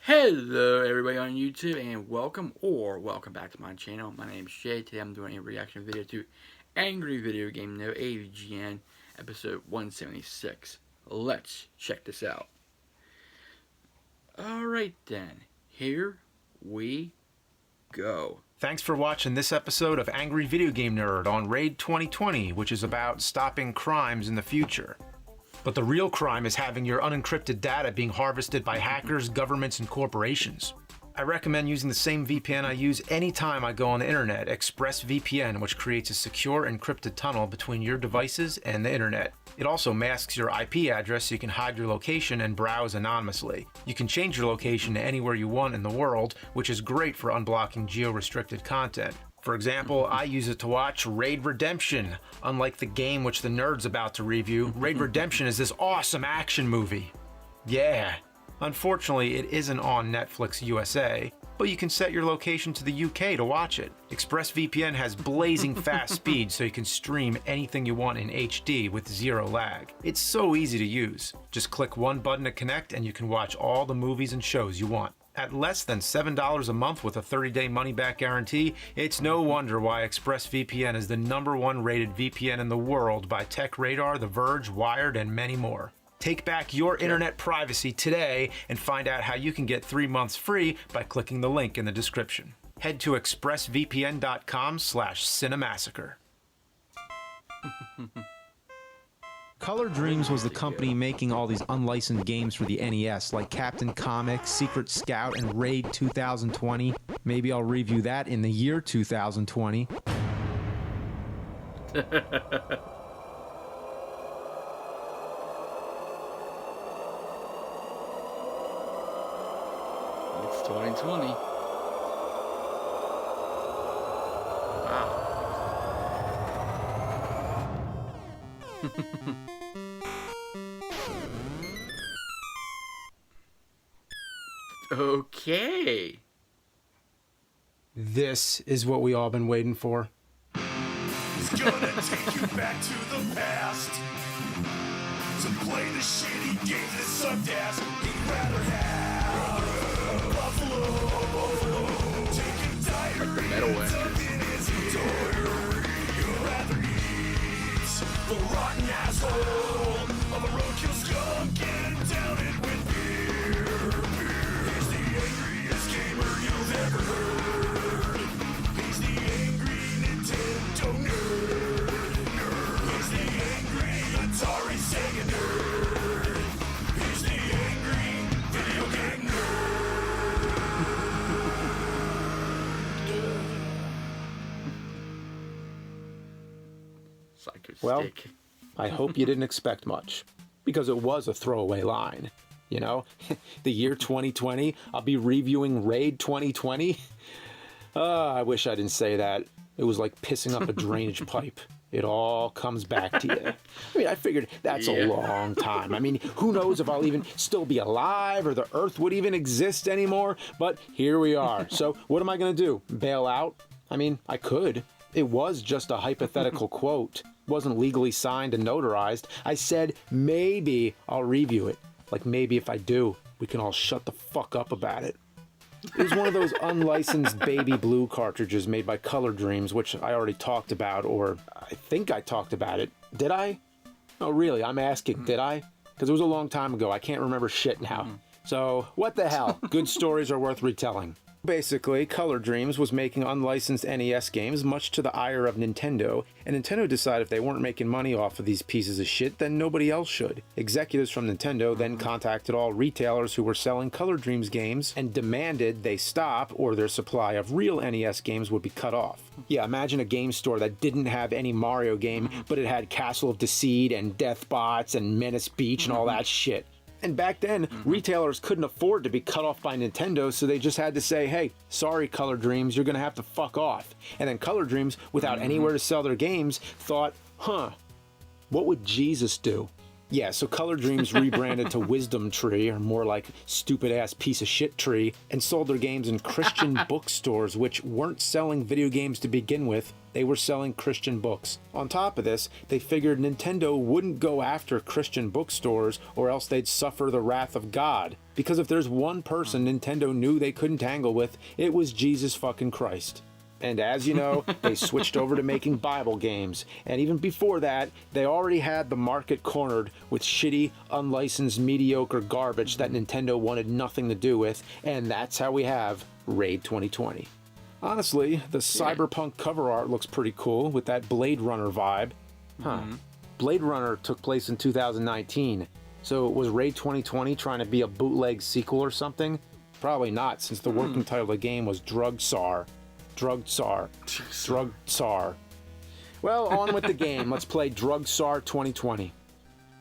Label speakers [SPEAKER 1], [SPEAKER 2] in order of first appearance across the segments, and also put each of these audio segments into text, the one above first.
[SPEAKER 1] Hello everybody on YouTube and welcome back to my channel. My name is Shay. Today I'm doing a reaction video to Angry Video Game No Avgn episode 176. Let's check this out. Alright then, here we go.
[SPEAKER 2] Thanks for watching this episode of Angry Video Game Nerd on Raid 2020, which is about stopping crimes in the future. But the real crime is having your unencrypted data being harvested by hackers, governments, and corporations. I recommend using the same VPN I use anytime I go on the internet, ExpressVPN, which creates a secure encrypted tunnel between your devices and the internet. It also masks your IP address so you can hide your location and browse anonymously. You can change your location to anywhere you want in the world, which is great for unblocking geo-restricted content. For example, I use it to watch Raid Redemption. Unlike the game which the nerd's about to review, Raid Redemption is this awesome action movie. Yeah. Unfortunately, it isn't on Netflix USA, but you can set your location to the UK to watch it. ExpressVPN has blazing fast speed so you can stream anything you want in HD with zero lag. It's so easy to use. Just click one button to connect and you can watch all the movies and shows you want. At less than $7 a month with a 30-day money-back guarantee, it's no wonder why ExpressVPN is the #1 rated VPN in the world by TechRadar, The Verge, Wired, and many more. Take back your internet privacy today and find out how you can get 3 months free by clicking the link in the description. Head to expressvpn.com/Cinemassacre.
[SPEAKER 3] Color Dreams was the company making all these unlicensed games for the NES, like Captain Comic, Secret Scout, and Raid 2020. Maybe I'll review that in the year 2020.
[SPEAKER 1] It's 2020. Wow. Okay.
[SPEAKER 2] This is what we all been waiting for.
[SPEAKER 4] It's gonna take you back to the past to play the shitty games that sucked ass. You'd rather have a buffalo, take a diary,
[SPEAKER 1] Like the metal
[SPEAKER 4] tuck in his diary. You'd rather eat the rotten asshole of a roadkill skunk and down it with beer. He's the angriest gamer you've ever heard. He's the angry Nintendo nerd. He's the angry Atari Sega nerd. He's the angry video game
[SPEAKER 1] Psycho
[SPEAKER 2] Well,
[SPEAKER 1] stick.
[SPEAKER 2] I hope you didn't expect much, because it was a throwaway line. You know, the year 2020, I'll be reviewing Raid 2020. I wish I didn't say that. It was like pissing up a drainage pipe. It all comes back to you. I mean, I figured that's a long time. I mean, who knows if I'll even still be alive or the Earth would even exist anymore, but here we are. So what am I gonna do? Bail out? I mean, I could. It was just a hypothetical quote. Wasn't legally signed and notarized. I said maybe I'll review it. Like maybe if I do, we can all shut the fuck up about it. It was one of those unlicensed baby blue cartridges made by Color Dreams, which I already talked about, or I think I talked about it. Did I? Oh really, I'm asking, did I? Because it was a long time ago, I can't remember shit now. So, what the hell? Good stories are worth retelling. Basically, Color Dreams was making unlicensed NES games, much to the ire of Nintendo, and Nintendo decided if they weren't making money off of these pieces of shit, then nobody else should. Executives from Nintendo then contacted all retailers who were selling Color Dreams games and demanded they stop or their supply of real NES games would be cut off. Yeah, imagine a game store that didn't have any Mario game, but it had Castle of Deceit and Deathbots and Menace Beach and all that shit. And back then, retailers couldn't afford to be cut off by Nintendo, so they just had to say, hey, sorry, Color Dreams, you're gonna have to fuck off. And then Color Dreams, without anywhere to sell their games, thought, huh, what would Jesus do? Yeah, so Color Dreams rebranded to Wisdom Tree, or more like stupid-ass piece of shit tree, and sold their games in Christian bookstores, which weren't selling video games to begin with. They were selling Christian books. On top of this, they figured Nintendo wouldn't go after Christian bookstores or else they'd suffer the wrath of God. Because if there's one person Nintendo knew they couldn't tangle with, it was Jesus fucking Christ. And as you know, they switched over to making Bible games. And even before that, they already had the market cornered with shitty, unlicensed, mediocre garbage that Nintendo wanted nothing to do with. And that's how we have Raid 2020. Honestly, the cyberpunk cover art looks pretty cool with that Blade Runner vibe. Blade Runner took place in 2019. So was Raid 2020 trying to be a bootleg sequel or something? Probably not, since the working title of the game was Drug Tsar. Drug Tsar. Drug Tsar. Well, on with the game. Let's play Drug Tsar 2020.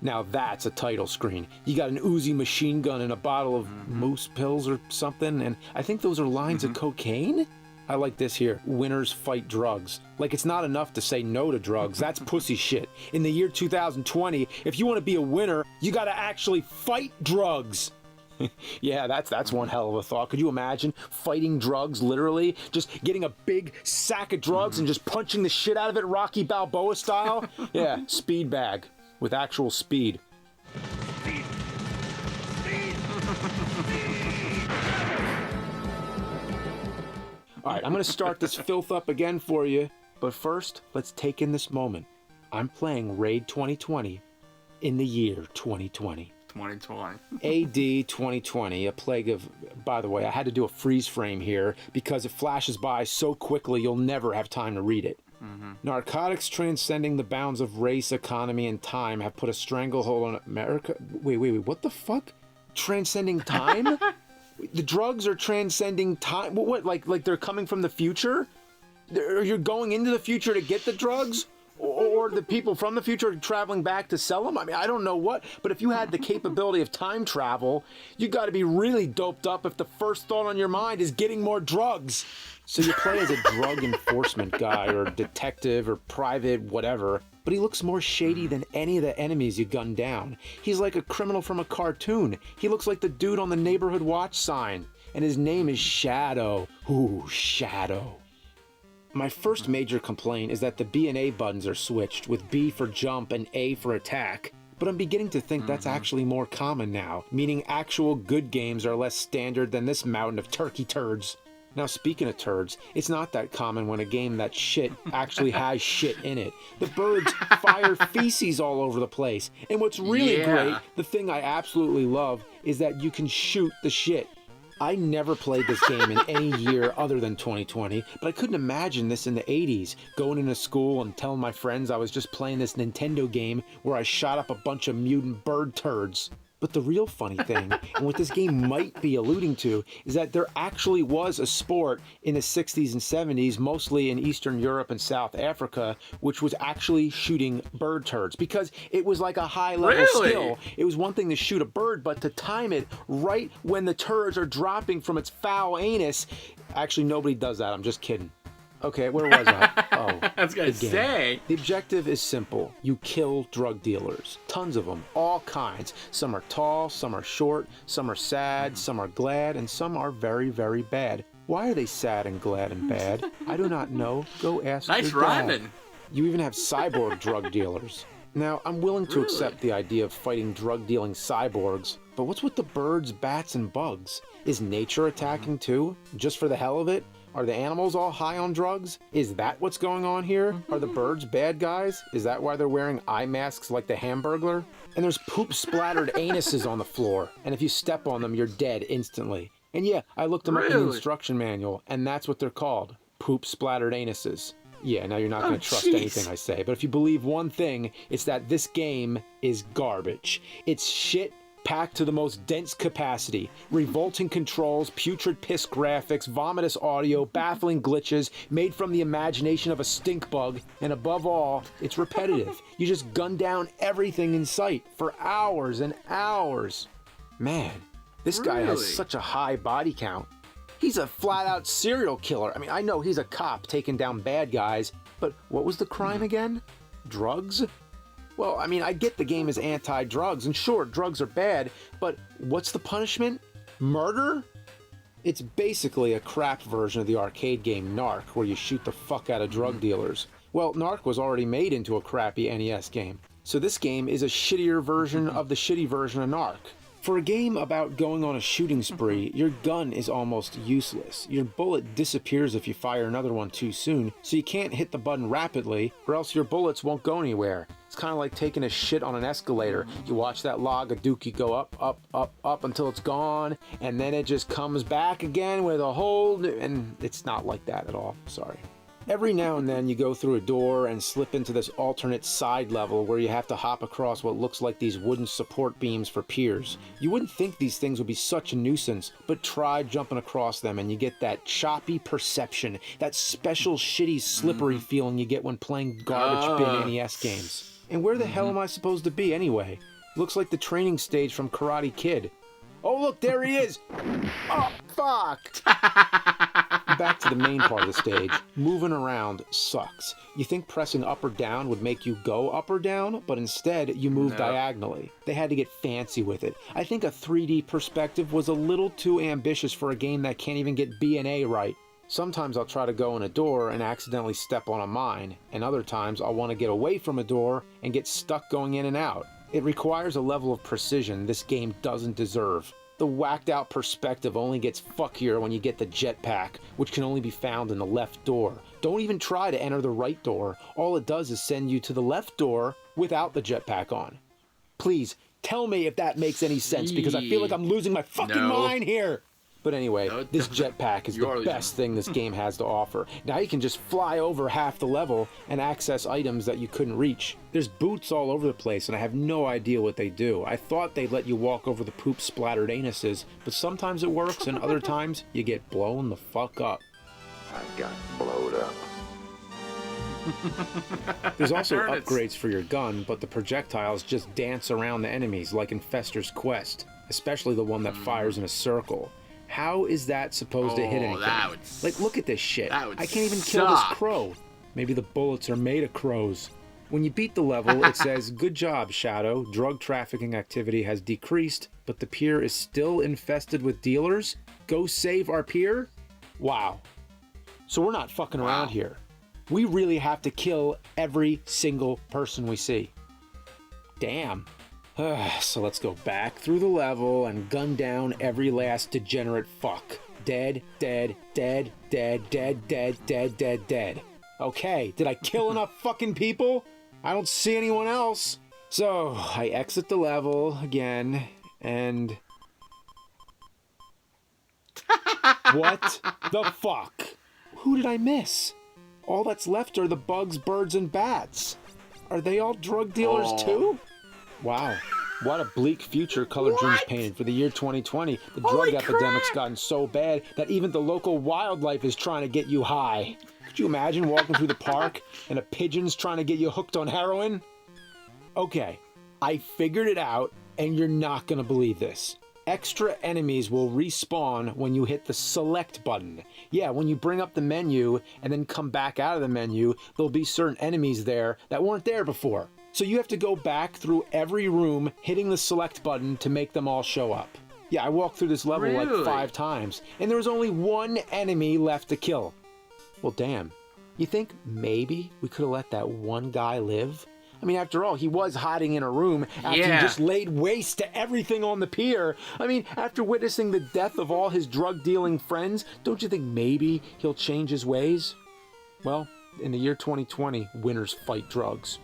[SPEAKER 2] Now that's a title screen. You got an Uzi machine gun and a bottle of moose pills or something, and I think those are lines of cocaine? I like this here. Winners fight drugs. Like it's not enough to say no to drugs. That's pussy shit. In the year 2020, if you want to be a winner, you gotta actually fight drugs. Yeah, that's one hell of a thought. Could you imagine fighting drugs, literally? Just getting a big sack of drugs and just punching the shit out of it Rocky Balboa style? Yeah, speed bag with actual speed. Alright, I'm going to start this filth up again for you. But first, let's take in this moment. I'm playing Raid 2020 in the year 2020.
[SPEAKER 1] 2020.
[SPEAKER 2] AD 2020, a plague of... By the way, I had to do a freeze frame here because it flashes by so quickly you'll never have time to read it. Narcotics transcending the bounds of race, economy, and time have put a stranglehold on America... Wait, what the fuck? Transcending time? The drugs are transcending time? What, like they're coming from the future? You're going into the future to get the drugs? Or the people from the future are traveling back to sell them? I mean, I don't know what, but if you had the capability of time travel, you got to be really doped up if the first thought on your mind is getting more drugs. So you play as a drug enforcement guy or detective or private whatever, but he looks more shady than any of the enemies you gun down. He's like a criminal from a cartoon. He looks like the dude on the neighborhood watch sign, and his name is Shadow. Ooh, Shadow. My first major complaint is that the B and A buttons are switched, with B for jump and A for attack. But I'm beginning to think that's actually more common now, meaning actual good games are less standard than this mountain of turkey turds. Now speaking of turds, it's not that common when a game that shit actually has shit in it. The birds fire feces all over the place. And what's really great, the thing I absolutely love, is that you can shoot the shit. I never played this game in any year other than 2020, but I couldn't imagine this in the 80s, going into school and telling my friends I was just playing this Nintendo game where I shot up a bunch of mutant bird turds. But the real funny thing, and what this game might be alluding to, is that there actually was a sport in the 60s and 70s, mostly in Eastern Europe and South Africa, which was actually shooting bird turds, because it was like a high-level skill. It was one thing to shoot a bird, but to time it right when the turds are dropping from its foul anus... Actually, nobody does that. I'm just kidding. Okay, where was I? Oh,
[SPEAKER 1] I was gonna say.
[SPEAKER 2] The objective is simple. You kill drug dealers. Tons of them. All kinds. Some are tall, some are short, some are sad, some are glad, and some are very, very bad. Why are they sad and glad and bad? I do not know. Go ask your dad.
[SPEAKER 1] Nice rhyming.
[SPEAKER 2] You even have cyborg drug dealers. Now, I'm willing to accept the idea of fighting drug-dealing cyborgs, but what's with the birds, bats, and bugs? Is nature attacking too? Just for the hell of it? Are the animals all high on drugs? Is that what's going on here? Are the birds bad guys? Is that why they're wearing eye masks like the Hamburglar? And there's poop-splattered anuses on the floor, and if you step on them, you're dead instantly. And yeah, I looked them up in the instruction manual, and that's what they're called. Poop-splattered anuses. Yeah, now you're not going to trust anything I say, but if you believe one thing, it's that this game is garbage. It's shit packed to the most dense capacity. Revolting controls, putrid piss graphics, vomitous audio, baffling glitches, made from the imagination of a stink bug, and above all, it's repetitive. You just gun down everything in sight for hours and hours. Man, this guy has such a high body count. He's a flat-out serial killer. I mean, I know he's a cop taking down bad guys, but what was the crime again? Drugs? Well, I mean, I get the game is anti-drugs, and sure, drugs are bad, but what's the punishment? Murder? It's basically a crap version of the arcade game Narc, where you shoot the fuck out of drug dealers. Well, Narc was already made into a crappy NES game. So this game is a shittier version of the shitty version of Narc. For a game about going on a shooting spree, your gun is almost useless. Your bullet disappears if you fire another one too soon, so you can't hit the button rapidly, or else your bullets won't go anywhere. It's kind of like taking a shit on an escalator. You watch that log of dookie go up, up, up, up until it's gone, and then it just comes back again with a whole new... And it's not like that at all, sorry. Every now and then you go through a door and slip into this alternate side level where you have to hop across what looks like these wooden support beams for piers. You wouldn't think these things would be such a nuisance, but try jumping across them and you get that choppy perception, that special shitty slippery feeling you get when playing garbage bin NES games. And where the hell am I supposed to be anyway? Looks like the training stage from Karate Kid. Oh look, there he is! Oh, fuck! Back to the main part of the stage. Moving around sucks. You think pressing up or down would make you go up or down, but instead you move diagonally. They had to get fancy with it. I think a 3D perspective was a little too ambitious for a game that can't even get B and A right. Sometimes I'll try to go in a door and accidentally step on a mine, and other times I'll want to get away from a door and get stuck going in and out. It requires a level of precision this game doesn't deserve. The whacked out perspective only gets fuckier when you get the jetpack, which can only be found in the left door. Don't even try to enter the right door. All it does is send you to the left door without the jetpack on. Please, tell me if that makes any sense, because I feel like I'm losing my fucking mind here. But anyway, this jetpack is the best thing this game has to offer. Now you can just fly over half the level and access items that you couldn't reach. There's boots all over the place and I have no idea what they do. I thought they'd let you walk over the poop splattered anuses, but sometimes it works and other times you get blown the fuck up.
[SPEAKER 5] I got blowed up.
[SPEAKER 2] There's also upgrades for your gun, but the projectiles just dance around the enemies like in Fester's Quest, especially the one that fires in a circle. How is that supposed to hit anything? Like, look at this shit. I can't even kill this crow. Maybe the bullets are made of crows. When you beat the level, it says, "Good job, Shadow. Drug trafficking activity has decreased, but the pier is still infested with dealers. Go save our pier?" Wow. So we're not fucking around here. We really have to kill every single person we see. Damn. So let's go back through the level and gun down every last degenerate fuck. Dead, dead, dead, dead, dead, dead, dead, dead, dead. Okay, did I kill enough fucking people? I don't see anyone else. So I exit the level again and... What the fuck? Who did I miss? All that's left are the bugs, birds, and bats. Are they all drug dealers too? Wow, what a bleak future Color Dreams painted for the year 2020. The drug epidemic's gotten so bad that even the local wildlife is trying to get you high. Could you imagine walking through the park and a pigeon's trying to get you hooked on heroin? Okay, I figured it out, and you're not gonna believe this. Extra enemies will respawn when you hit the select button. Yeah, when you bring up the menu and then come back out of the menu, there'll be certain enemies there that weren't there before. So you have to go back through every room, hitting the select button to make them all show up. Yeah, I walked through this level like 5 times, and there was only one enemy left to kill. Well, damn. You think maybe we could have let that one guy live? I mean, after all, he was hiding in a room after he just laid waste to everything on the pier. I mean, after witnessing the death of all his drug-dealing friends, don't you think maybe he'll change his ways? Well, in the year 2020, winners fight drugs.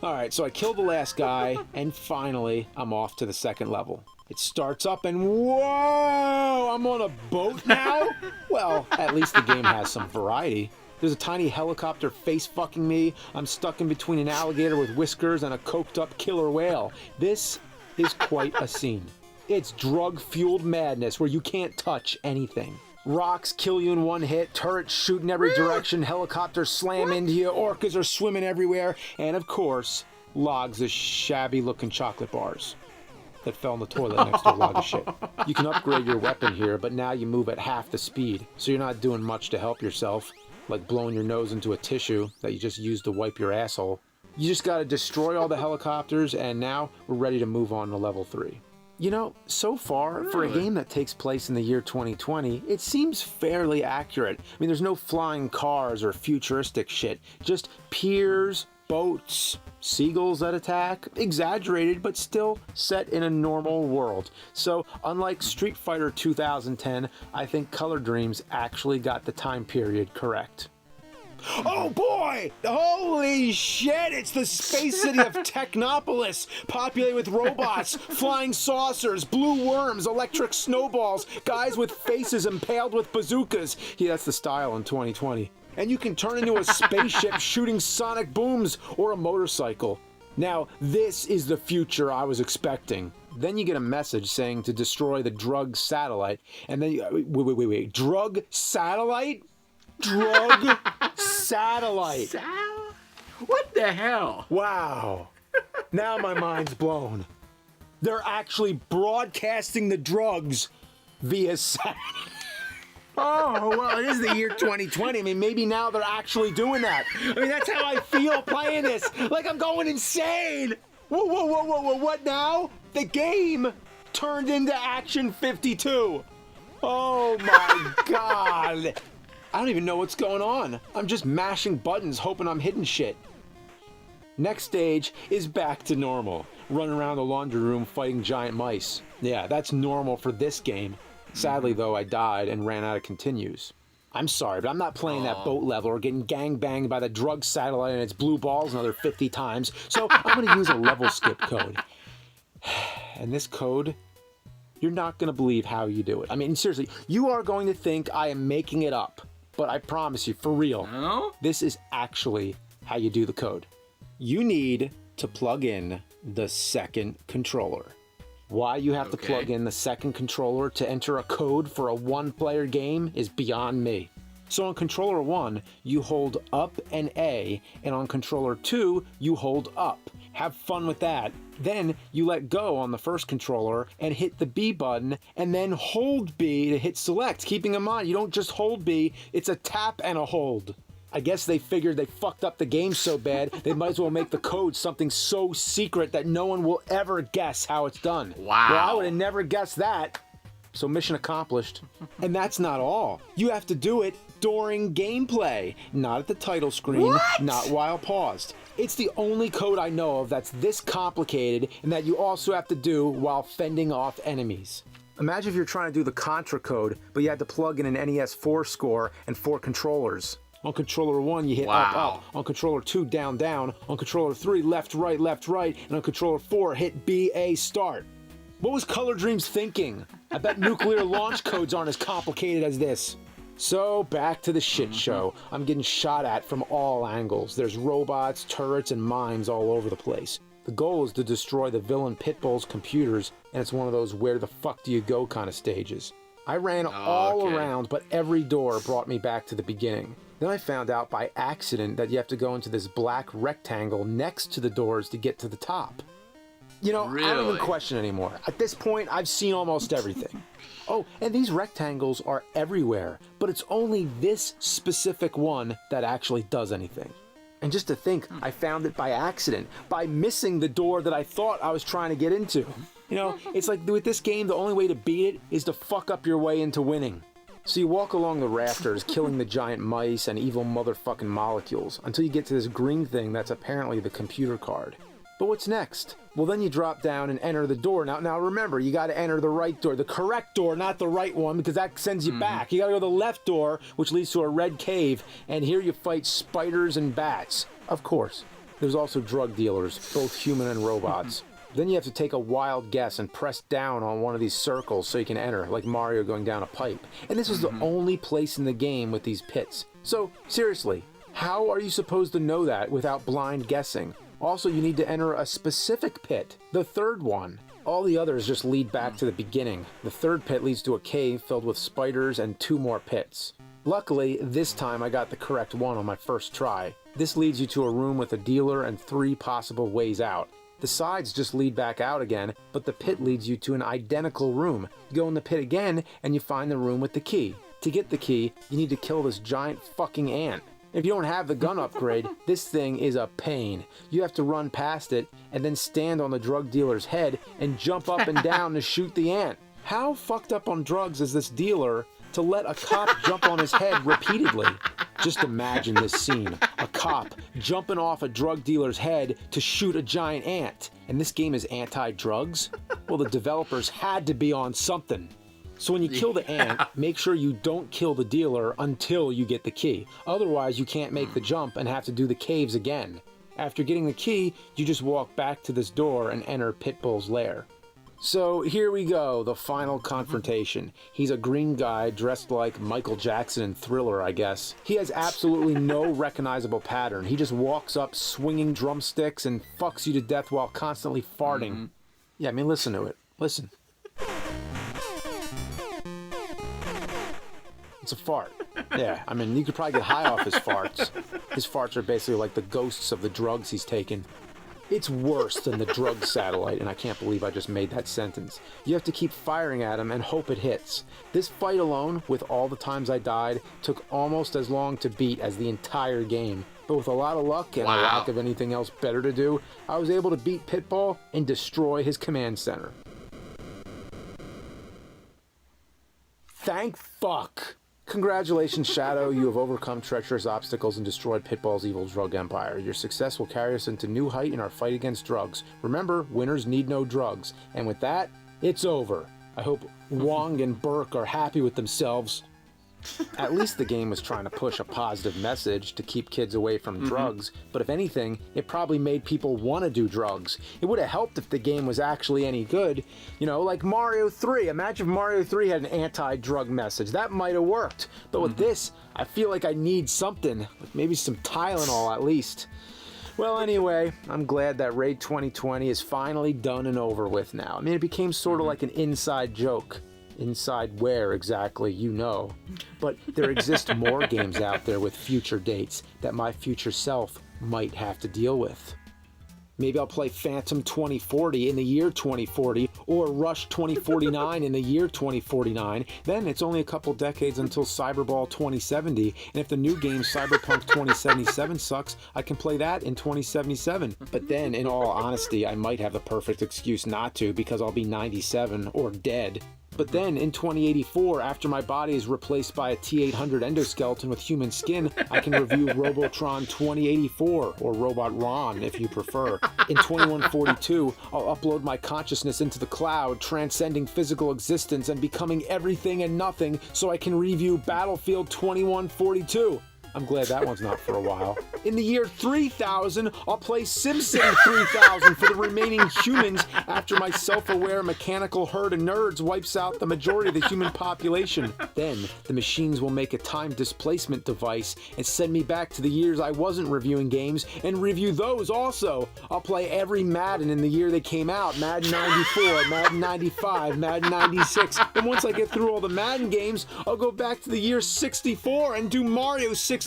[SPEAKER 2] Alright, so I killed the last guy, and finally, I'm off to the second level. It starts up and whoa! I'm on a boat now? Well, at least the game has some variety. There's a tiny helicopter face-fucking me. I'm stuck in between an alligator with whiskers and a coked-up killer whale. This is quite a scene. It's drug-fueled madness where you can't touch anything. Rocks kill you in one hit, turrets shoot in every direction, helicopters slam into you, orcas are swimming everywhere, and of course, logs of shabby-looking chocolate bars that fell in the toilet next to a log of shit. You can upgrade your weapon here, but now you move at half the speed, so you're not doing much to help yourself, like blowing your nose into a tissue that you just used to wipe your asshole. You just gotta destroy all the helicopters, and now we're ready to move on to level 3. You know, so far, for a game that takes place in the year 2020, it seems fairly accurate. I mean, there's no flying cars or futuristic shit, just piers, boats, seagulls that attack, exaggerated but still set in a normal world. So, unlike Street Fighter 2010, I think Color Dreams actually got the time period correct. Oh boy! Holy shit! It's the space city of Technopolis, populated with robots, flying saucers, blue worms, electric snowballs, guys with faces impaled with bazookas. Yeah, that's the style in 2020. And you can turn into a spaceship shooting sonic booms or a motorcycle. Now, this is the future I was expecting. Then you get a message saying to destroy the drug satellite, and then wait, drug satellite? Drug satellite.
[SPEAKER 1] What the hell?
[SPEAKER 2] Wow. Now my mind's blown. They're actually broadcasting the drugs via satellite. Oh, well, it is the year 2020. I mean, maybe now they're actually doing that. I mean, that's how I feel playing this. Like I'm going insane. Whoa, what now? The game turned into Action 52. Oh, my God. I don't even know what's going on. I'm just mashing buttons hoping I'm hitting shit. Next stage is back to normal. Running around the laundry room fighting giant mice. Yeah, that's normal for this game. Sadly, though, I died and ran out of continues. I'm sorry, but I'm not playing that boat level or getting gangbanged by the drug satellite and its blue balls another 50 times, so I'm going to use a level skip code. And this code, you're not going to believe how you do it. I mean, seriously, you are going to think I am making it up. But I promise you, for real, this is actually how you do the code. You need to plug in the second controller. Why you have to plug in the second controller to enter a code for a one-player game is beyond me. So on controller 1, you hold up and A, and on controller 2, you hold up. Have fun with that. Then you let go on the first controller and hit the B button and then hold B to hit select. Keeping in mind, you don't just hold B, it's a tap and a hold. I guess they figured they fucked up the game so bad, they might as well make the code something so secret that no one will ever guess how it's done.
[SPEAKER 1] Wow.
[SPEAKER 2] Well, I would have never guessed that. So mission accomplished. And that's not all. You have to do it during gameplay, not at the title screen, not while paused. It's the only code I know of that's this complicated and that you also have to do while fending off enemies. Imagine if you're trying to do the Contra code, but you had to plug in an NES 4 score and 4 controllers. On controller 1, you hit up. On controller 2, down. On controller 3, left, right. And on controller 4, hit B, A, start. What was Color Dreams thinking? I bet nuclear launch codes aren't as complicated as this. So, back to the shit show. I'm getting shot at from all angles. There's robots, turrets, and mimes all over the place. The goal is to destroy the villain Pitbull's computers, and it's one of those where the fuck do you go kind of stages. I ran all around, but every door brought me back to the beginning. Then I found out by accident that you have to go into this black rectangle next to the doors to get to the top. You know, I don't even question anymore. At this point, I've seen almost everything. Oh, and these rectangles are everywhere, but it's only this specific one that actually does anything. And just to think, I found it by accident, by missing the door that I thought I was trying to get into. You know, it's like with this game, the only way to beat it is to fuck up your way into winning. So you walk along the rafters, killing the giant mice and evil motherfucking molecules, until you get to this green thing that's apparently the computer card. But what's next? Well, then you drop down and enter the door. Now remember, you got to enter the right door, the correct door, not the right one, because that sends you back. You got to go to the left door, which leads to a red cave, and here you fight spiders and bats. Of course, there's also drug dealers, both human and robots. Then you have to take a wild guess and press down on one of these circles so you can enter, like Mario going down a pipe. And this is the only place in the game with these pits. So, seriously, how are you supposed to know that without blind guessing? Also, you need to enter a specific pit, the third one. All the others just lead back to the beginning. The third pit leads to a cave filled with spiders and 2 more pits. Luckily, this time I got the correct one on my first try. This leads you to a room with a dealer and 3 possible ways out. The sides just lead back out again, but the pit leads you to an identical room. You go in the pit again, and you find the room with the key. To get the key, you need to kill this giant fucking ant. If you don't have the gun upgrade, this thing is a pain. You have to run past it and then stand on the drug dealer's head and jump up and down to shoot the ant. How fucked up on drugs is this dealer to let a cop jump on his head repeatedly? Just imagine this scene. A cop jumping off a drug dealer's head to shoot a giant ant. And this game is anti-drugs? Well, the developers had to be on something. So when you kill the ant, make sure you don't kill the dealer until you get the key. Otherwise, you can't make the jump and have to do the caves again. After getting the key, you just walk back to this door and enter Pitbull's lair. So here we go, the final confrontation. He's a green guy dressed like Michael Jackson in Thriller, I guess. He has absolutely no recognizable pattern. He just walks up swinging drumsticks and fucks you to death while constantly farting. Yeah, I mean, listen to it. Listen. It's a fart. Yeah, I mean, you could probably get high off his farts. His farts are basically like the ghosts of the drugs he's taken. It's worse than the drug satellite, and I can't believe I just made that sentence. You have to keep firing at him and hope it hits. This fight alone, with all the times I died, took almost as long to beat as the entire game. But with a lot of luck and a lack of anything else better to do, I was able to beat Pitbull and destroy his command center. Thank fuck! Congratulations, Shadow. You have overcome treacherous obstacles and destroyed Pitbull's evil drug empire. Your success will carry us into new height in our fight against drugs. Remember, winners need no drugs. And with that, it's over. I hope Wong and Burke are happy with themselves. At least the game was trying to push a positive message to keep kids away from drugs, but if anything, it probably made people want to do drugs. It would have helped if the game was actually any good. You know, like Mario 3. Imagine if Mario 3 had an anti-drug message. That might have worked. But with this, I feel like I need something. Like maybe some Tylenol at least. Well, anyway, I'm glad that Raid 2020 is finally done and over with now. I mean, it became sort of like an inside joke. Inside where exactly, you know. But there exist more games out there with future dates that my future self might have to deal with. Maybe I'll play Phantom 2040 in the year 2040, or Rush 2049 in the year 2049. Then it's only a couple decades until Cyberball 2070, and if the new game Cyberpunk 2077 sucks, I can play that in 2077. But then, in all honesty, I might have the perfect excuse not to, because I'll be 97 or dead. But then, in 2084, after my body is replaced by a T-800 endoskeleton with human skin, I can review Robotron 2084, or Robot Ron, if you prefer. In 2142, I'll upload my consciousness into the cloud, transcending physical existence and becoming everything and nothing, so I can review Battlefield 2142. I'm glad that one's not for a while. In the year 3000, I'll play SimCity 3000 for the remaining humans after my self-aware mechanical herd of nerds wipes out the majority of the human population. Then, the machines will make a time displacement device and send me back to the years I wasn't reviewing games and review those also. I'll play every Madden in the year they came out, Madden 94, Madden 95, Madden 96. And once I get through all the Madden games, I'll go back to the year 64 and do Mario 64,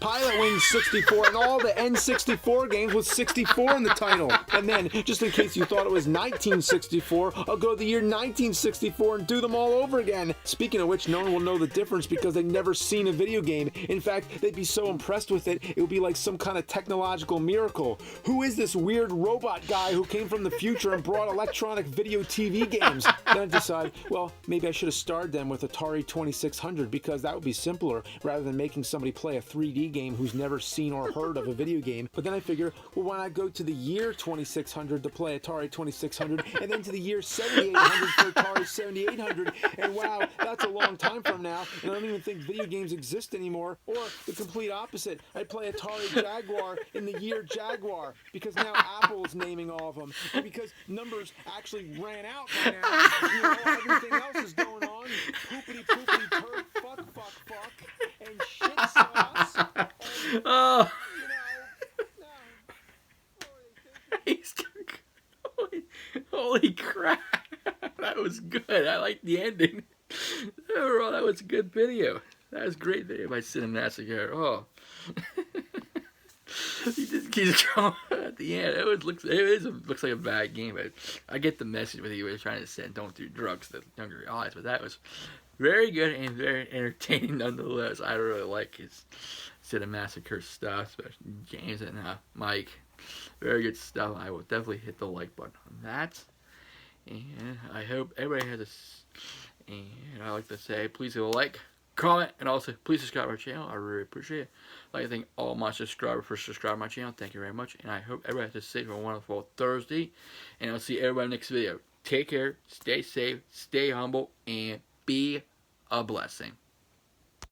[SPEAKER 2] Pilot Wings 64, and all the N64 games with 64 in the title. And then, just in case you thought it was 1964, I'll go to the year 1964 and do them all over again. Speaking of which, no one will know the difference because they've never seen a video game. In fact, they'd be so impressed with it, it would be like some kind of technological miracle. Who is this weird robot guy who came from the future and brought electronic video TV games? Then I decide, well, maybe I should have starred them with Atari 2600 because that would be simpler rather than making somebody play a 3D game who's never seen or heard of a video game. But then I figure, well, why not go to the year 2600 to play Atari 2600 and then to the year 7800 for Atari 7800, and wow, that's a long time from now, and I don't even think video games exist anymore. Or the complete opposite, I'd play Atari Jaguar in the year Jaguar because now Apple is naming all of them, and because numbers actually ran out by now, you know, everything else is going on, poopity poopity turd, fuck, and shit sauce, and,
[SPEAKER 1] Oh,
[SPEAKER 2] you know,
[SPEAKER 1] he's holy crap! That was good. I like the ending. Overall, that was a good video. That was a great video by Cinemassacre. Oh. He just keeps going at the end. It looks like a bad game, but I get the message what he was trying to send. Don't do drugs to younger audience, but that was very good and very entertaining nonetheless. I really like his Cinemassacre stuff, especially James and Mike. Very good stuff. I will definitely hit the like button on that. And I hope everybody has a... And I like to say, please leave a like, comment, and also please subscribe to our channel. I really appreciate it. I'd like to thank all my subscribers for subscribing to my channel. Thank you very much. And I hope everybody has a safe and wonderful Thursday. And I'll see everybody in the next video. Take care, stay safe, stay humble, and be a blessing.